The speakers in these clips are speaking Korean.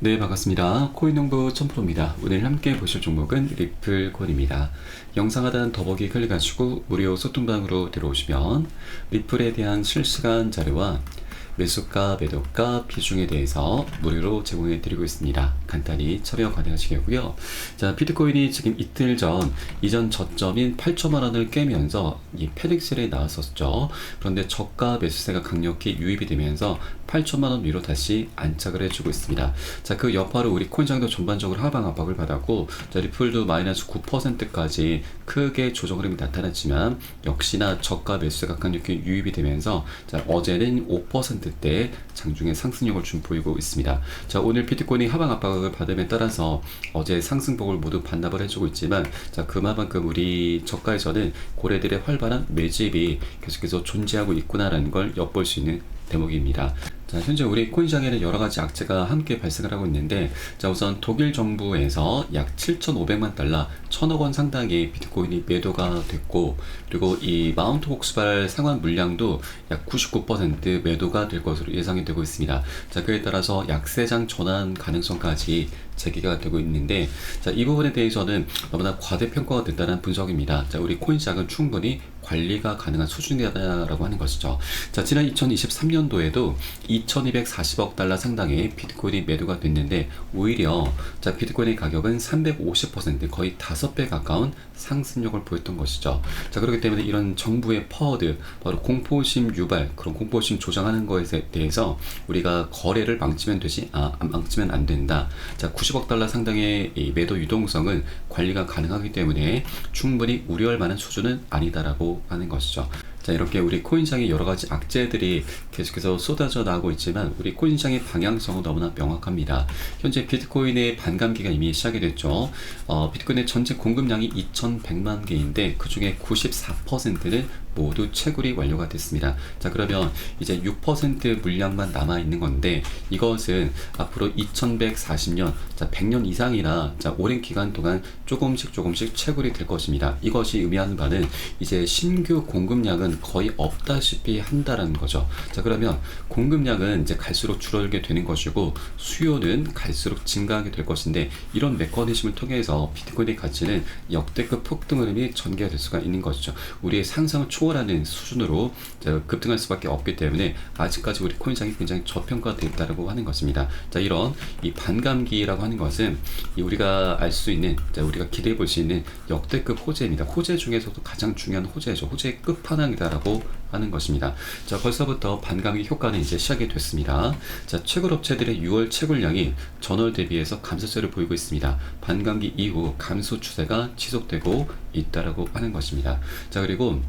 네, 반갑습니다. 코인농부 첨프로입니다. 오늘 함께 보실 종목은 리플코인입니다. 영상 하단 더보기 클릭하시고 무료 소통방으로 들어오시면 리플에 대한 실시간 자료와 매수가, 매도가, 비중에 대해서 무료로 제공해 드리고 있습니다. 간단히 참여 가능하시겠고요. 자, 비트코인이 지금 이틀 전 이전 저점인 8천만 원을 깨면서 이 패닉셀에 나왔었죠. 그런데 저가 매수세가 강력히 유입이 되면서 8천만 원 위로 다시 안착을 해주고 있습니다. 자, 그 여파로 우리 코인장도 전반적으로 하방 압박을 받았고, 자, 리플도 마이너스 9%까지 크게 조정 흐름이 나타났지만 역시나 저가 매수세가 강력히 유입이 되면서 자, 어제는 5%대 장중에 상승력을 좀 보이고 있습니다. 자, 오늘 비트코인이 하방 압박을 받음에 따라서 어제 상승폭을 모두 반납을 해주고 있지만, 자, 그만큼 우리 저가에서는 고래들의 활발한 매집이 계속해서 존재하고 있구나라는 걸 엿볼 수 있는 대목입니다. 자, 현재 우리 코인시장에는 여러가지 악재가 함께 발생을 하고 있는데, 자, 우선 독일 정부에서 약 7,500만 달러 1,000억 원 상당의 비트코인이 매도가 됐고, 그리고 이 마운트 복수발 상환 물량도 약 99% 매도가 될 것으로 예상이 되고 있습니다. 자, 그에 따라서 약세장 전환 가능성까지 제기가 되고 있는데, 자, 이 부분에 대해서는 너무나 과대평가가 된다는 분석입니다. 자, 우리 코인시장은 충분히 관리가 가능한 수준이다라고 하는 것이죠. 자, 지난 2023년도에도 2,240억 달러 상당의 비트코인이 매도가 됐는데, 오히려 자, 비트코인의 가격은 350% 거의 5배 가까운 상승력을 보였던 것이죠. 자, 그렇기 때문에 이런 정부의 퍼워드, 바로 공포심 유발, 그런 공포심 조장하는 것에 대해서 우리가 거래를 망치면 망치면 안 된다. 자, 90억 달러 상당의 이 매도 유동성은 관리가 가능하기 때문에 충분히 우려할 만한 수준은 아니다라고 하는 것이죠. 자, 이렇게 우리 코인시장의 여러가지 악재들이 계속해서 쏟아져 나오고 있지만 우리 코인시장의 방향성은 너무나 명확합니다. 현재 비트코인의 반감기가 이미 시작이 됐죠. 비트코인의 전체 공급량이 2,100만 개인데 그 중에 94%는 모두 채굴이 완료가 됐습니다. 자, 그러면 이제 6% 물량만 남아 있는 건데, 이것은 앞으로 2140년, 자, 100년 이상이나 자, 오랜 기간 동안 조금씩 채굴이 될 것입니다. 이것이 의미하는 바는 이제 신규 공급량은 거의 없다시피 한다라는 거죠. 자, 그러면 공급량은 이제 갈수록 줄어들게 되는 것이고 수요는 갈수록 증가하게 될 것인데, 이런 메커니즘을 통해서 비트코인의 가치는 역대급 폭등 흐름이 전개가 될 수가 있는 것이죠. 우리의 상상을 초월하는 수준으로 급등할 수밖에 없기 때문에 아직까지 우리 코인시장이 굉장히 저평가되어 있다고 하는 것입니다. 자, 이런 이 반감기라고 하는 것은 우리가 알 수 있는, 우리가 기대해 볼 수 있는 역대급 호재입니다. 호재 중에서도 가장 중요한 호재죠. 호재의 끝판왕이다라고 하는 것입니다. 자, 벌써부터 반감기 효과는 이제 시작이 됐습니다. 자, 채굴 업체들의 6월 채굴량이 전월 대비해서 감소세를 보이고 있습니다. 반감기 이후 감소 추세가 지속되고 있다라고 하는 것입니다. 자, 그리고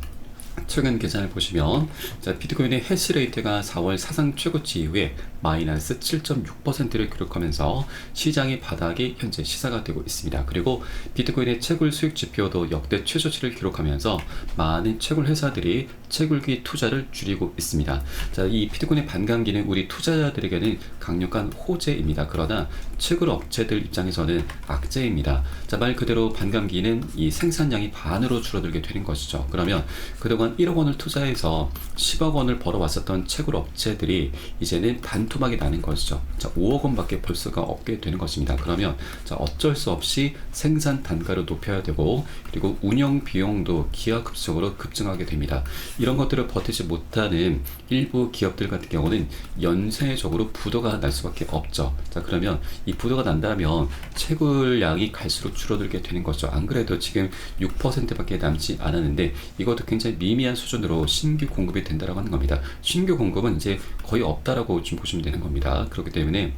최근 계산을 보시면, 자, 비트코인의 해시레이트가 4월 사상 최고치 이후에 마이너스 7.6%를 기록하면서 시장의 바닥이 현재 시사가 되고 있습니다. 그리고 비트코인의 채굴 수익 지표도 역대 최저치를 기록하면서 많은 채굴 회사들이 채굴기 투자를 줄이고 있습니다. 자, 이 비트코인의 반감기는 우리 투자자들에게는 강력한 호재입니다. 그러나 채굴 업체들 입장에서는 악재입니다. 자, 말 그대로 반감기는 이 생산량이 반으로 줄어들게 되는 것이죠. 그러면 그동안 1억 원을 투자해서 10억 원을 벌어왔었던 채굴 업체들이 이제는 반토막이 나는 것이죠. 자, 5억 원밖에 벌 수가 없게 되는 것입니다. 그러면 자, 어쩔 수 없이 생산 단가를 높여야 되고, 그리고 운영 비용도 기하급수적으로 급증하게 됩니다. 이런 것들을 버티지 못하는 일부 기업들 같은 경우는 연쇄적으로 부도가 날 수밖에 없죠. 자, 그러면 이 부도가 난다면 채굴량이 갈수록 줄어들게 되는 거죠. 안 그래도 지금 6%밖에 남지 않았는데 이것도 굉장히 미미한 수준으로 신규 공급이 된다라고 하는 겁니다. 신규 공급은 이제 거의 없다라고 좀 보시면 되는 겁니다. 그렇기 때문에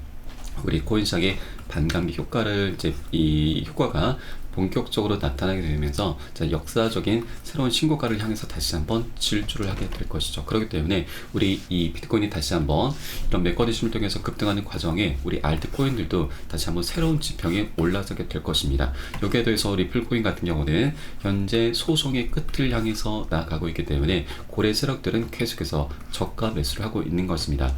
우리 코인시장의 반감기 효과를 이제 이 효과가 본격적으로 나타나게 되면서 자, 역사적인 새로운 신고가를 향해서 다시 한번 질주를 하게 될 것이죠. 그렇기 때문에 우리 이 비트코인이 다시 한번 이런 메커니즘을 통해서 급등하는 과정에 우리 알트코인들도 다시 한번 새로운 지평에 올라서게 될 것입니다. 여기에 대해서 리플코인 같은 경우는 현재 소송의 끝을 향해서 나아가고 있기 때문에 고래 세력들은 계속해서 저가 매수를 하고 있는 것입니다.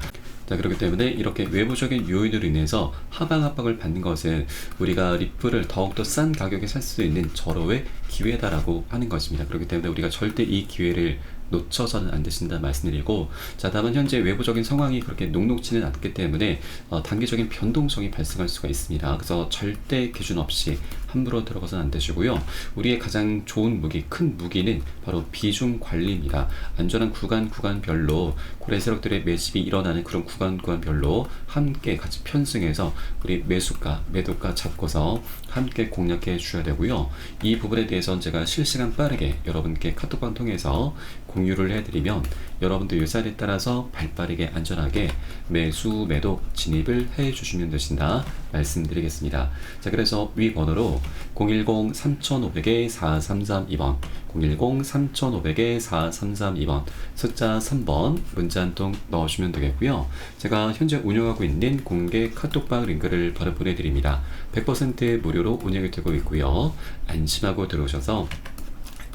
자, 그렇기 때문에 이렇게 외부적인 요인으로 인해서 하방 압박을 받는 것은 우리가 리플을 더욱더 싼 가격에 살 수 있는 절호의 기회다라고 하는 것입니다. 그렇기 때문에 우리가 절대 이 기회를 놓쳐서는 안 되신다 말씀드리고, 자, 다만 현재 외부적인 상황이 그렇게 녹록지는 않기 때문에 단기적인 변동성이 발생할 수가 있습니다. 그래서 절대 기준 없이 함부로 들어가서는 안 되시고요. 우리의 가장 좋은 무기, 큰 무기는 바로 비중 관리입니다. 안전한 구간별로 고래 세력들의 매집이 일어나는 그런 구간별로 함께 같이 편승해서 우리 매수가, 매도가 잡고서 함께 공략해 주셔야 되고요. 이 부분에 대해서는 제가 실시간 빠르게 여러분께 카톡방 통해서 공유를 해드리면 여러분들 요사에 따라서 발빠르게 안전하게 매수, 매도 진입을 해 주시면 되신다 말씀드리겠습니다. 자, 그래서 위 번호로 010-3500-4332번 010-3500-4332번 숫자 3번 문자 한 통 넣어주시면 되겠고요. 제가 현재 운영하고 있는 공개 카톡방 링크를 바로 보내드립니다. 100% 무료로 운영이 되고 있고요. 안심하고 들어오셔서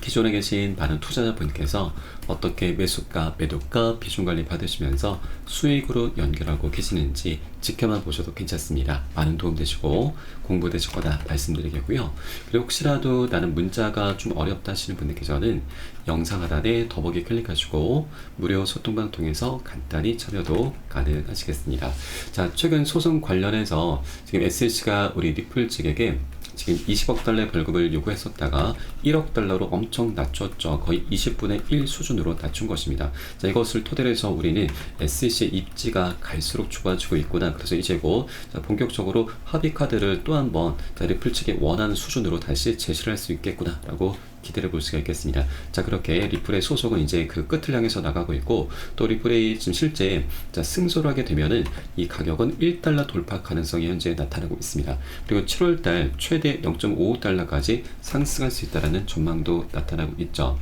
기존에 계신 많은 투자자분께서 어떻게 매수가, 매도가, 비중관리 받으시면서 수익으로 연결하고 계시는지 지켜만 보셔도 괜찮습니다. 많은 도움 되시고 공부 되실 거다 말씀드리겠고요. 그리고 혹시라도 나는 문자가 좀 어렵다 하시는 분들께서는 영상 하단에 더보기 클릭하시고 무료 소통방 통해서 간단히 참여도 가능하시겠습니다. 자, 최근 소송 관련해서 지금 SLC가 우리 리플 측에게 지금 20억 달러의 벌금을 요구했었다가 1억 달러로 엄청 낮췄죠. 거의 20분의 1 수준으로 낮춘 것입니다. 자, 이것을 토대로 해서 우리는 SEC의 입지가 갈수록 좁아지고 있구나. 그래서 이제 곧 본격적으로 합의 카드를 또 한번 리플 측의 원하는 수준으로 다시 제시를 할 수 있겠구나 라고 기대를 볼 수가 있겠습니다. 자, 그렇게 리플의 소속은 이제 그 끝을 향해서 나가고 있고, 또 리플이 지금 실제 승소를 하게 되면은 이 가격은 1달러 돌파 가능성이 현재 나타나고 있습니다. 그리고 7월달 최대 0.55달러까지 상승할 수 있다는 전망도 나타나고 있죠.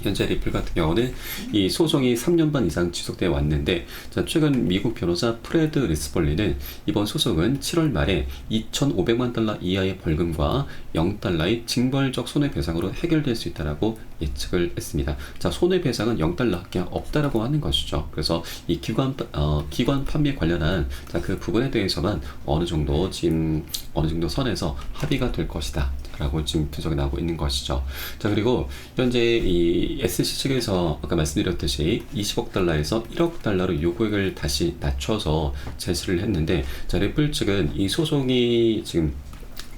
현재 리플 같은 경우는 이 소송이 3년 반 이상 지속되어 왔는데, 자, 최근 미국 변호사 프레드 리스벌리는 이번 소송은 7월 말에 2,500만 달러 이하의 벌금과 0달러의 징벌적 손해배상으로 해결될 수 있다라고 예측을 했습니다. 자, 손해배상은 0달러 그냥 없다라고 하는 것이죠. 그래서 이 기관 판매 관련한 그 부분에 대해서만 어느 정도 선에서 합의가 될 것이다 라고 지금 분석이 나오고 있는 것이죠. 자, 그리고 현재 이 SC 측에서 아까 말씀드렸듯이 20억 달러에서 1억 달러로 요구액을 다시 낮춰서 제시를 했는데, 자, 리플 측은 이 소송이 지금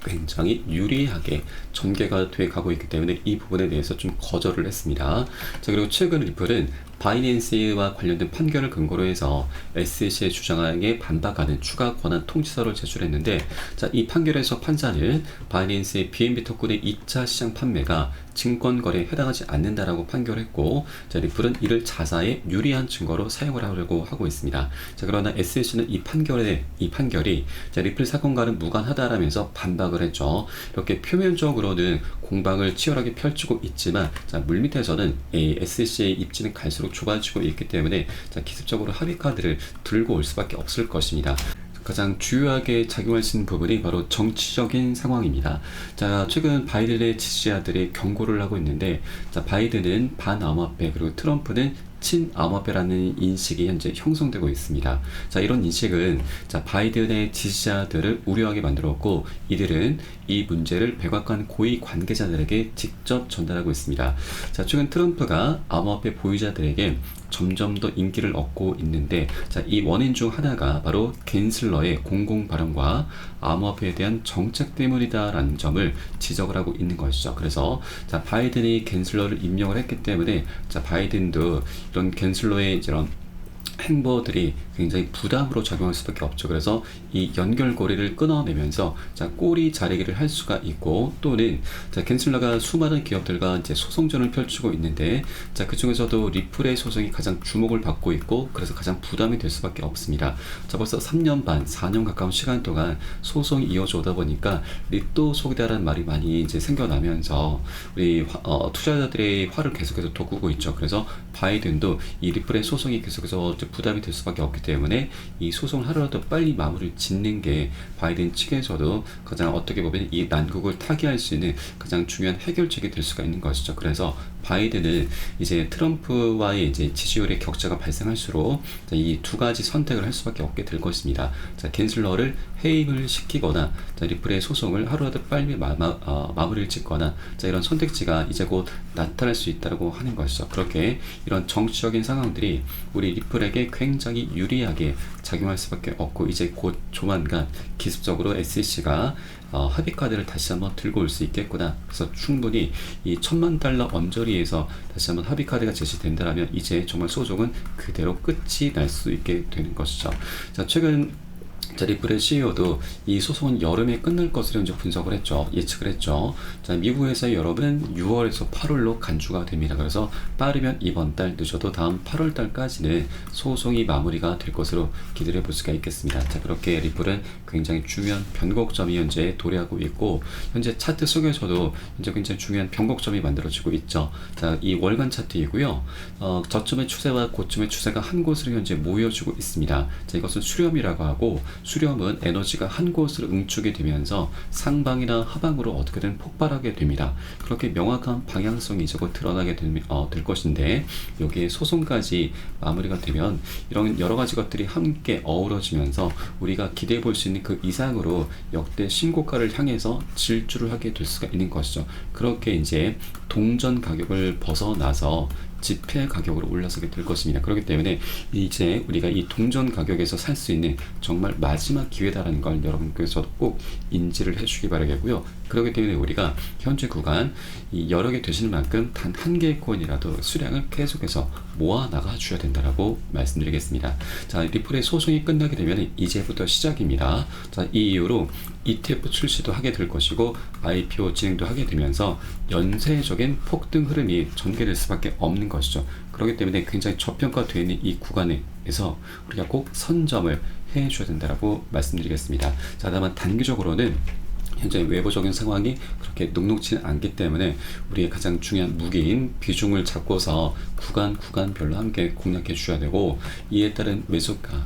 굉장히 유리하게 전개가 돼 가고 있기 때문에 이 부분에 대해서 좀 거절을 했습니다. 자, 그리고 최근 리플은 바이낸스와 관련된 판결을 근거로 해서 SEC의 주장에 반박하는 추가 권한 통지서를 제출했는데, 자, 이 판결에서 판사는 바이낸스의 BNB 토큰의 2차 시장 판매가 증권거래에 해당하지 않는다라고 판결했고, 자, 리플은 이를 자사에 유리한 증거로 사용을 하려고 하고 있습니다. 자, 그러나 SEC는 이 판결이 자, 리플 사건과는 무관하다라면서 반박을 했죠. 이렇게 표면적으로는 공방을 치열하게 펼치고 있지만, 자, 물밑에서는 이 SEC의 입지는 갈수록 좁아지고 있기 때문에, 자, 기습적으로 합의 카드를 들고 올 수밖에 없을 것입니다. 가장 주요하게 작용할 수 있는 부분이 바로 정치적인 상황입니다. 자, 최근 바이든의 지지자들이 경고를 하고 있는데, 자, 바이든은 반암호화폐, 그리고 트럼프는 친암호화폐라는 인식이 현재 형성되고 있습니다. 자, 이런 인식은 자, 바이든의 지지자들을 우려하게 만들었고, 이들은 이 문제를 백악관 고위 관계자들에게 직접 전달하고 있습니다. 자, 최근 트럼프가 암호화폐 보유자들에게 점점 더 인기를 얻고 있는데, 자, 이 원인 중 하나가 바로 갠슬러의 공공 발언과 암호화폐에 대한 정책 때문이다라는 점을 지적을 하고 있는 것이죠. 그래서 자, 바이든이 갠슬러를 임명을 했기 때문에, 자, 바이든도 이런 갠슬러의 이런 행보들이 굉장히 부담으로 작용할 수밖에 없죠. 그래서 이 연결고리를 끊어내면서 자, 꼬리 자르기를 할 수가 있고, 또는 자, 갠슬러가 수많은 기업들과 이제 소송전을 펼치고 있는데, 자, 그 중에서도 리플의 소송이 가장 주목을 받고 있고, 그래서 가장 부담이 될 수밖에 없습니다. 자, 벌써 3년 반, 4년 가까운 시간 동안 소송이 이어져 오다 보니까 리또 속이다라는 말이 많이 이제 생겨나면서 우리 투자자들의 화를 계속해서 돋구고 있죠. 그래서 바이든도 이 리플의 소송이 계속해서 부담이 될 수밖에 없기 때문에 때문에 이 소송을 하루라도 빨리 마무리를 짓는 게 바이든 측에서도 가장 어떻게 보면 이 난국을 타개할 수 있는 가장 중요한 해결책이 될 수가 있는 것이죠. 그래서 바이든은 이제 트럼프와의 이제 지지율의 격차가 발생할수록 이 두 가지 선택을 할 수밖에 없게 될 것입니다. 자, 갠슬러를 해임을 시키거나 리플의 소송을 하루라도 빨리 마무리를 짓거나 이런 선택지가 이제 곧 나타날 수 있다고 하는 것이죠. 그렇게 이런 정치적인 상황들이 우리 리플에게 굉장히 유리하게 작용할 수밖에 없고 이제 곧 조만간 기습적으로 SEC가 합의 카드를 다시 한번 들고 올 수 있겠구나. 그래서 충분히 이 $10,000,000 언저리에서 다시 한번 합의 카드가 제시된다면 이제 정말 소송은 그대로 끝이 날 수 있게 되는 것이죠. 자, 최근 리플의 CEO도 이 소송은 여름에 끝날 것으로 이제 분석을 했죠. 예측을 했죠. 자, 미국에서의 여름은 6월에서 8월로 간주가 됩니다. 그래서 빠르면 이번 달, 늦어도 다음 8월 달까지는 소송이 마무리가 될 것으로 기대를 해볼 수가 있겠습니다. 자, 그렇게 리플은 굉장히 중요한 변곡점이 현재 도래하고 있고, 현재 차트 속에서도 이제 굉장히 중요한 변곡점이 만들어지고 있죠. 자, 이 월간 차트이고요. 저점의 추세와 고점의 추세가 한 곳으로 현재 모여지고 있습니다. 자, 이것은 수렴이라고 하고, 수렴은 에너지가 한 곳으로 응축이 되면서 상방이나 하방으로 어떻게든 폭발하게 됩니다. 그렇게 명확한 방향성이 이제 곧 드러나게 될 것인데, 여기에 소송까지 마무리가 되면 이런 여러 가지 것들이 함께 어우러지면서 우리가 기대해 볼 수 있는 그 이상으로 역대 신고가를 향해서 질주를 하게 될 수가 있는 것이죠. 그렇게 이제 동전 가격을 벗어나서 지폐 가격으로 올라서게 될 것입니다. 그렇기 때문에 이제 우리가 이 동전 가격에서 살 수 있는 정말 마지막 기회다라는 걸 여러분께서 꼭 인지를 해주시기 바라겠고요. 그렇기 때문에 우리가 현재 구간 이 여러 개 되시는 만큼 단 한 개의 코인이라도 수량을 계속해서 모아 나가 주셔야 된다라고 말씀드리겠습니다. 자, 리플의 소송이 끝나게 되면 이제부터 시작입니다. 자, 이 이후로 ETF 출시도 하게 될 것이고 IPO 진행도 하게 되면서 연쇄적인 폭등 흐름이 전개될 수밖에 없는 것이죠. 그렇기 때문에 굉장히 저평가되어 있는 이 구간에서 우리가 꼭 선점을 해줘야 된다고 말씀드리겠습니다. 자, 다만 단기적으로는 현재 외부적인 상황이 그렇게 녹록지는 않기 때문에 우리의 가장 중요한 무기인 비중을 잡고서 구간별로 함께 공략해 주셔야 되고, 이에 따른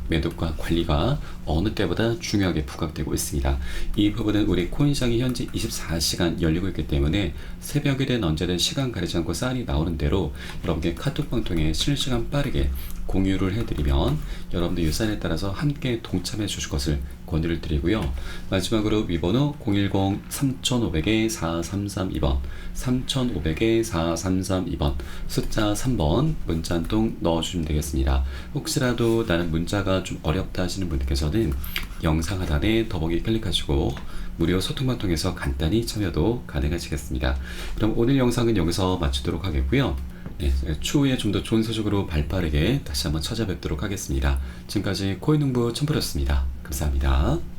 매도가 관리가 어느 때보다 중요하게 부각되고 있습니다. 이 부분은 우리 코인시장이 현재 24시간 열리고 있기 때문에 새벽이든 언제든 시간 가리지 않고 사인이 나오는 대로 여러분께 카톡방 통해 실시간 빠르게 공유를 해드리면 여러분들 유산에 따라서 함께 동참해 주실 것을 권유를 드리고요. 마지막으로 위번호 010-3500-4332번 3500-4332번 숫자 3번 문자 한 통 넣어주시면 되겠습니다. 혹시라도 나는 문자가 좀 어렵다 하시는 분들께서는 영상 하단에 더보기 클릭하시고 무료 소통방 통해서 간단히 참여도 가능하시겠습니다. 그럼 오늘 영상은 여기서 마치도록 하겠고요. 네, 추후에 좀 더 좋은 소식으로 발빠르게 다시 한번 찾아뵙도록 하겠습니다. 지금까지 코인농부 첨프였습니다. 감사합니다.